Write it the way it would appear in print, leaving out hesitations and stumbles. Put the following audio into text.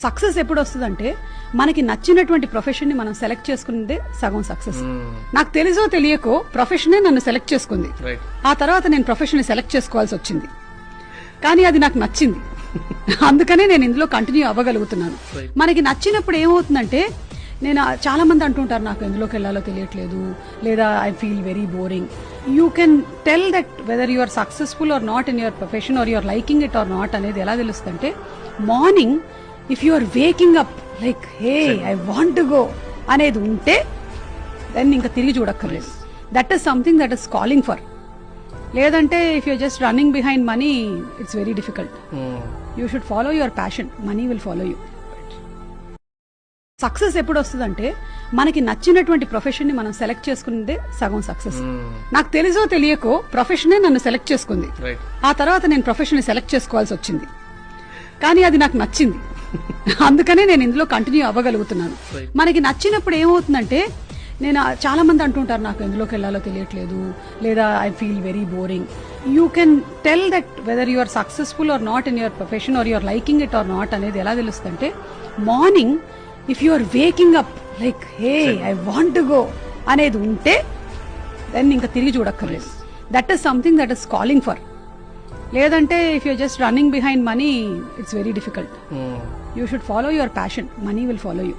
Success ఎప్పుడు వస్తుందంటే మనకి నచ్చినటువంటి ప్రొఫెషన్ ని మనం సెలెక్ట్ చేసుకున్నదే సగం సక్సెస్. నాకు తెలుసో తెలియకో ప్రొఫెషనే నన్ను సెలెక్ట్ చేసుకుంది. ఆ తర్వాత నేను ప్రొఫెషన్ ని సెలెక్ట్ చేసుకోవాల్సి వచ్చింది, కానీ అది నాకు నచ్చింది. అందుకనే నేను ఇందులో కంటిన్యూ అవ్వగలుగుతున్నాను. మనకి నచ్చినప్పుడు ఏమవుతుందంటే, నేను చాలా మంది అంటుంటారు నాకు ఎందులోకి వెళ్ళాలో తెలియట్లేదు, లేదా I feel very boring. You can tell that whether you are successful or not in your profession or your liking it or not అనేది ఎలా తెలుస్తుందంటే, morning if you are waking up like hey I want to go అనేది ఉంటే then ఇంకా తిరిగి చూడక్కర్లేదు. That is something that is calling for. లేదంటే if you just running behind money, it's very difficult. You should follow your passion, money will follow you. Success ఎప్పుడు వస్తుందంటే మనకి నచ్చినటువంటి ప్రొఫెషన్ ని మనం సెలెక్ట్ చేసుకున్నదే సగం సక్సెస్. నాకు తెలుసో తెలియకో ప్రొఫెషనే నన్ను సెలెక్ట్ చేసుకుంది. ఆ తర్వాత నేను ప్రొఫెషన్ ని సెలెక్ట్ చేసుకోవాల్సి వచ్చింది, కానీ అది నాకు నచ్చింది. అందుకనే నేను ఇందులో కంటిన్యూ అవ్వగలుగుతున్నాను. మనకి నచ్చినప్పుడు ఏమవుతుందంటే, నేను చాలా మంది అంటుంటారు నాకు ఎందులోకి వెళ్ళాలో తెలియట్లేదు, లేదా I feel very boring. You can tell that whether you are successful or not in your profession or your liking it or not అనేది ఎలా తెలుస్తుందంటే, morning if you are waking up like hey I want to go అనేది ఉంటే then ఇంకా తిరిగి చూడక్కర్లేదు. That is something that is calling for. లేదంటే if you just running behind money, it's very difficult. You should follow your passion, money will follow you.